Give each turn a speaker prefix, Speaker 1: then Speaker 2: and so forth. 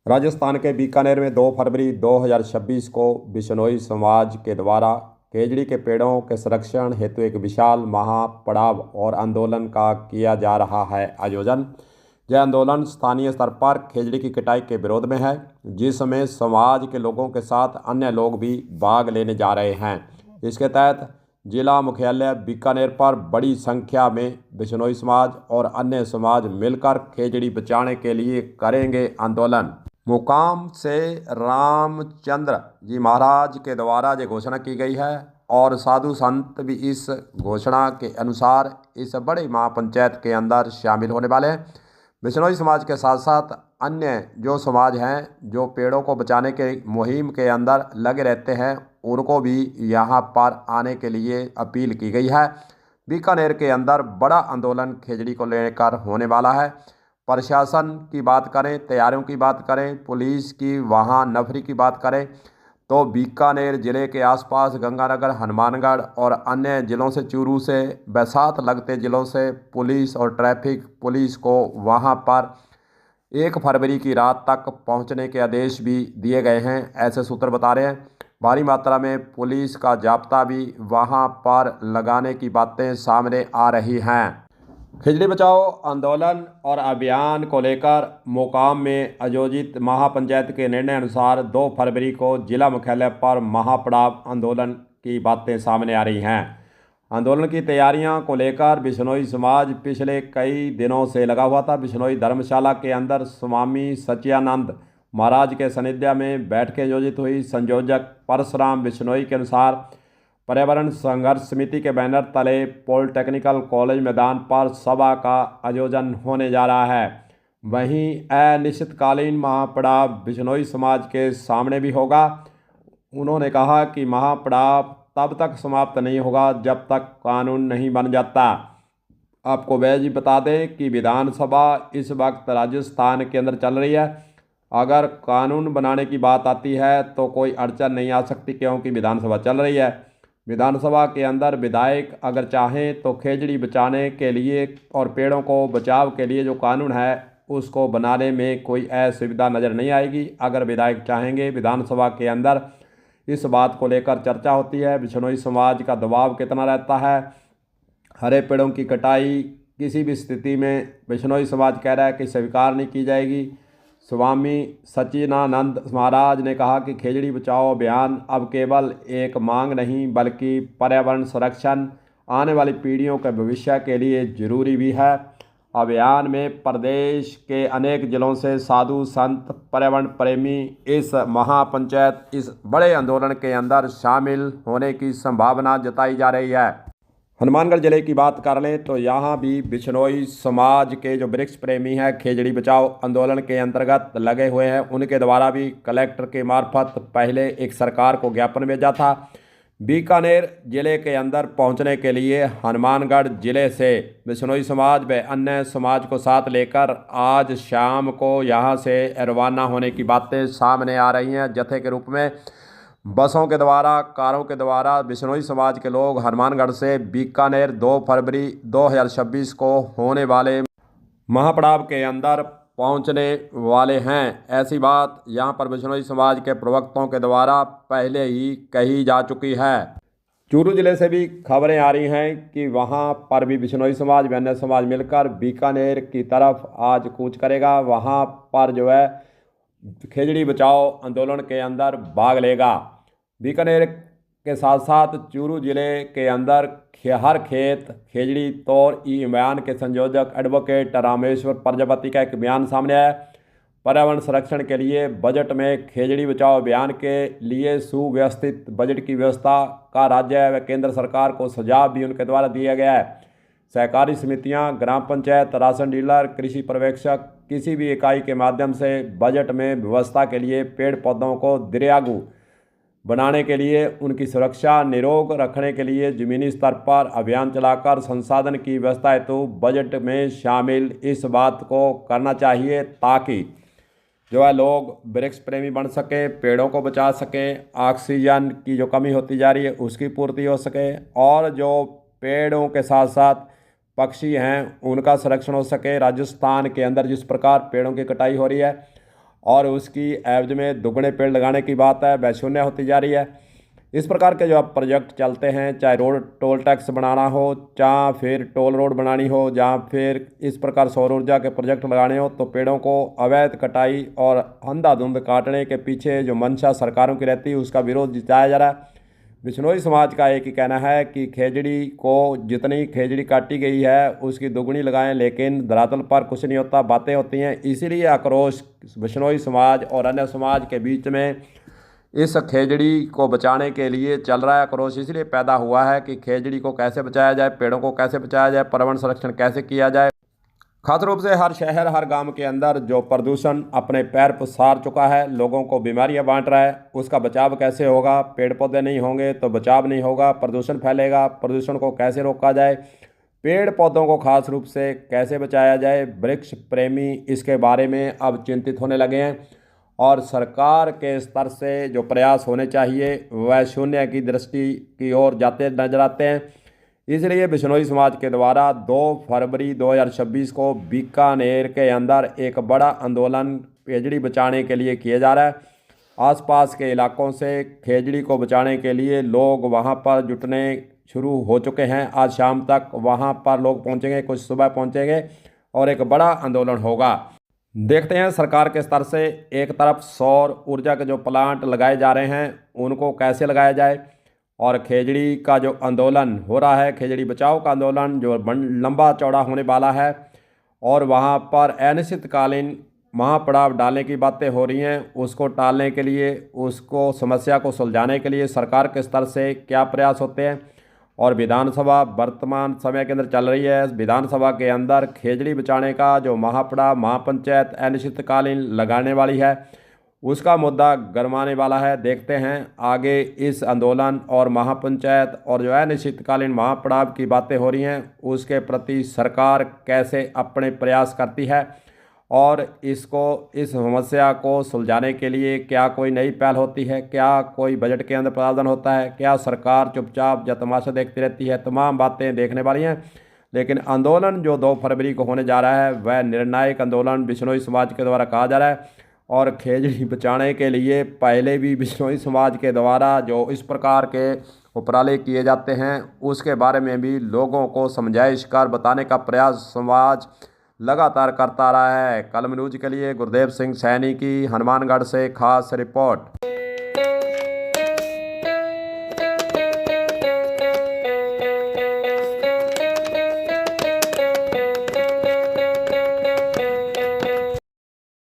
Speaker 1: राजस्थान के बीकानेर में 2 फरवरी 2026 को बिश्नोई समाज के द्वारा खेजड़ी के पेड़ों के संरक्षण हेतु एक विशाल महापड़ाव और आंदोलन का किया जा रहा है आयोजन। यह आंदोलन स्थानीय स्तर पर खेजड़ी की कटाई के विरोध में है, जिसमें समाज के लोगों के साथ अन्य लोग भी भाग लेने जा रहे हैं। इसके तहत जिला मुख्यालय बीकानेर पर बड़ी संख्या में बिश्नोई समाज और अन्य समाज मिलकर खेजड़ी बचाने के लिए करेंगे आंदोलन। मुकाम से रामचंद्र जी महाराज के द्वारा ये घोषणा की गई है और साधु संत भी इस घोषणा के अनुसार इस बड़े महापंचायत के अंदर शामिल होने वाले हैं। बिश्नोई समाज के साथ साथ अन्य जो समाज हैं जो पेड़ों को बचाने के मुहिम के अंदर लगे रहते हैं, उनको भी यहाँ पर आने के लिए अपील की गई है। बीकानेर के अंदर बड़ा आंदोलन खेजड़ी को लेकर होने वाला है। प्रशासन की बात करें, तैयारियों की बात करें, पुलिस की वहाँ नफरी की बात करें तो बीकानेर ज़िले के आसपास गंगानगर, हनुमानगढ़ और अन्य ज़िलों से, चूरू से व साथ लगते ज़िलों से पुलिस और ट्रैफिक पुलिस को वहाँ पर 1 फरवरी की रात तक पहुँचने के आदेश भी दिए गए हैं, ऐसे सूत्र बता रहे हैं। भारी मात्रा में पुलिस का जाब्ता भी वहाँ पर लगाने की बातें सामने आ रही हैं। खेजड़ी बचाओ आंदोलन और अभियान को लेकर मोकाम में आयोजित महापंचायत के निर्णय अनुसार 2 फरवरी को जिला मुख्यालय पर महापड़ाव आंदोलन की बातें सामने आ रही हैं। आंदोलन की तैयारियां को लेकर बिश्नोई समाज पिछले कई दिनों से लगा हुआ था। बिश्नोई धर्मशाला के अंदर स्वामी सच्चिदानंद महाराज के सानिध्य में बैठकें आयोजित हुई। संयोजक परशुराम बिश्नोई के अनुसार पर्यावरण संघर्ष समिति के बैनर तले पॉलिटेक्निकल कॉलेज मैदान पर सभा का आयोजन होने जा रहा है। वहीं अनिश्चितकालीन महापड़ाव बिश्नोई समाज के सामने भी होगा। उन्होंने कहा कि महापड़ाव तब तक समाप्त नहीं होगा जब तक कानून नहीं बन जाता। आपको वह जी बता दें कि विधानसभा इस वक्त राजस्थान के अंदर चल रही है। अगर कानून बनाने की बात आती है तो कोई अड़चन नहीं आ सकती, क्योंकि विधानसभा चल रही है। विधानसभा के अंदर विधायक अगर चाहें तो खेजड़ी बचाने के लिए और पेड़ों को बचाव के लिए जो कानून है उसको बनाने में कोई असुविधा नज़र नहीं आएगी। अगर विधायक चाहेंगे, विधानसभा के अंदर इस बात को लेकर चर्चा होती है। बिश्नोई समाज का दबाव कितना रहता है। हरे पेड़ों की कटाई किसी भी स्थिति में बिश्नोई समाज कह रहा है कि स्वीकार नहीं की जाएगी। स्वामी सच्चिदानंद महाराज ने कहा कि खेजड़ी बचाओ अभियान अब केवल एक मांग नहीं बल्कि पर्यावरण संरक्षण, आने वाली पीढ़ियों के भविष्य के लिए जरूरी भी है। अभियान में प्रदेश के अनेक जिलों से साधु संत, पर्यावरण प्रेमी इस महापंचायत, इस बड़े आंदोलन के अंदर शामिल होने की संभावना जताई जा रही है। हनुमानगढ़ जिले की बात कर लें तो यहाँ भी बिश्नोई समाज के जो वृक्ष प्रेमी हैं, खेजड़ी बचाओ आंदोलन के अंतर्गत लगे हुए हैं, उनके द्वारा भी कलेक्टर के मार्फत पहले एक सरकार को ज्ञापन भेजा था। बीकानेर जिले के अंदर पहुंचने के लिए हनुमानगढ़ जिले से बिश्नोई समाज व अन्य समाज को साथ लेकर आज शाम को यहाँ से रवाना होने की बातें सामने आ रही हैं। जत्थे के रूप में बसों के द्वारा, कारों के द्वारा बिश्नोई समाज के लोग हनुमानगढ़ से बीकानेर 2 फरवरी 2026 को होने वाले महापड़ाव के अंदर पहुंचने वाले हैं। ऐसी बात यहां पर बिश्नोई समाज के प्रवक्ताओं के द्वारा पहले ही कही जा चुकी है। चूरू जिले से भी खबरें आ रही हैं कि वहां पर भी बिश्नोई समाज व अन्य समाज मिलकर बीकानेर की तरफ आज कूच करेगा। वहां पर जो है खेजड़ी बचाओ आंदोलन के अंदर भाग लेगा। बीकानेर के साथ साथ चूरू जिले के अंदर हर खेत खेजड़ी तौर ई बयान के संयोजक एडवोकेट रामेश्वर प्रजापति का एक बयान सामने आया। पर्यावरण संरक्षण के लिए बजट में खेजड़ी बचाओ अभियान के लिए सुव्यवस्थित बजट की व्यवस्था का राज्य व केंद्र सरकार को सुझाव भी उनके द्वारा दिया गया है। सहकारी समितियां, ग्राम पंचायत, राशन डीलर, कृषि पर्यवेक्षक किसी भी इकाई के माध्यम से बजट में व्यवस्था के लिए पेड़ पौधों को दरियागु बनाने के लिए, उनकी सुरक्षा निरोग रखने के लिए ज़मीनी स्तर पर अभियान चलाकर संसाधन की व्यवस्था हेतु बजट में शामिल इस बात को करना चाहिए, ताकि जो है लोग वृक्ष प्रेमी बन सके, पेड़ों को बचा सके, ऑक्सीजन की जो कमी होती जा रही है उसकी पूर्ति हो सके, और जो पेड़ों के साथ साथ पक्षी हैं उनका संरक्षण हो सके। राजस्थान के अंदर जिस प्रकार पेड़ों की कटाई हो रही है, और उसकी एवज में दुगने पेड़ लगाने की बात है वह शून्य होती जा रही है। इस प्रकार के जो अब प्रोजेक्ट चलते हैं, चाहे रोड टोल टैक्स बनाना हो, चाहे फिर टोल रोड बनानी हो, जहाँ फिर इस प्रकार सौर ऊर्जा के प्रोजेक्ट लगाने हो, तो पेड़ों को अवैध कटाई और अंधाधुंध काटने के पीछे जो मंशा सरकारों की रहती है उसका विरोध जताया जा रहा है। बिश्नोई समाज का एक ही कहना है कि खेजड़ी को जितनी खेजड़ी काटी गई है उसकी दुगनी लगाएं, लेकिन धरातल पर कुछ नहीं होता, बातें होती हैं। इसीलिए आक्रोश बिश्नोई समाज और अन्य समाज के बीच में इस खेजड़ी को बचाने के लिए चल रहा है। आक्रोश इसलिए पैदा हुआ है कि खेजड़ी को कैसे बचाया जाए, पेड़ों को कैसे बचाया जाए, पर्यावरण संरक्षण कैसे किया जाए। खास रूप से हर शहर हर गांव के अंदर जो प्रदूषण अपने पैर पसार चुका है, लोगों को बीमारियां बांट रहा है, उसका बचाव कैसे होगा। पेड़ पौधे नहीं होंगे तो बचाव नहीं होगा, प्रदूषण फैलेगा। प्रदूषण को कैसे रोका जाए, पेड़ पौधों को खास रूप से कैसे बचाया जाए। वृक्ष प्रेमी इसके बारे में अब चिंतित होने लगे हैं और सरकार के स्तर से जो प्रयास होने चाहिए वह शून्य की दृष्टि की ओर जाते नजर आते हैं। इसलिए बिश्नोई समाज के द्वारा 2 फरवरी 2026 को बीकानेर के अंदर एक बड़ा आंदोलन खेजड़ी बचाने के लिए किया जा रहा है। आसपास के इलाकों से खेजड़ी को बचाने के लिए लोग वहां पर जुटने शुरू हो चुके हैं। आज शाम तक वहां पर लोग पहुंचेंगे, कुछ सुबह पहुंचेंगे और एक बड़ा आंदोलन होगा। देखते हैं सरकार के स्तर से एक तरफ सौर ऊर्जा के जो प्लांट लगाए जा रहे हैं उनको कैसे लगाया जाए, और खेजड़ी का जो आंदोलन हो रहा है, खेजड़ी बचाओ का आंदोलन जो लंबा चौड़ा होने वाला है और वहाँ पर अनिश्चितकालीन महापड़ाव डालने की बातें हो रही हैं, उसको टालने के लिए, उसको समस्या को सुलझाने के लिए सरकार के स्तर से क्या प्रयास होते हैं। और विधानसभा वर्तमान समय के अंदर चल रही है, विधानसभा के अंदर खेजड़ी बचाने का जो महापड़ाव महापंचायत अनिश्चितकालीन लगाने वाली है उसका मुद्दा गरमाने वाला है। देखते हैं आगे इस आंदोलन और महापंचायत और जो अनिश्चितकालीन महापड़ाव की बातें हो रही हैं उसके प्रति सरकार कैसे अपने प्रयास करती है और इसको इस समस्या को सुलझाने के लिए क्या कोई नई पहल होती है, क्या कोई बजट के अंदर प्रावधान होता है, क्या सरकार चुपचाप या तमाशा देखती रहती है। तमाम बातें देखने वाली हैं। लेकिन आंदोलन जो 2 फरवरी को होने जा रहा है वह निर्णायक आंदोलन बिश्नोई समाज के द्वारा कहा जा रहा है। और खेजड़ी बचाने के लिए पहले भी बिश्नोई समाज के द्वारा जो इस प्रकार के उपराले किए जाते हैं उसके बारे में भी लोगों को समझाइश कर बताने का प्रयास समाज लगातार करता रहा है। कलम न्यूज के लिए गुरदेव सिंह सैनी की हनुमानगढ़ से खास रिपोर्ट।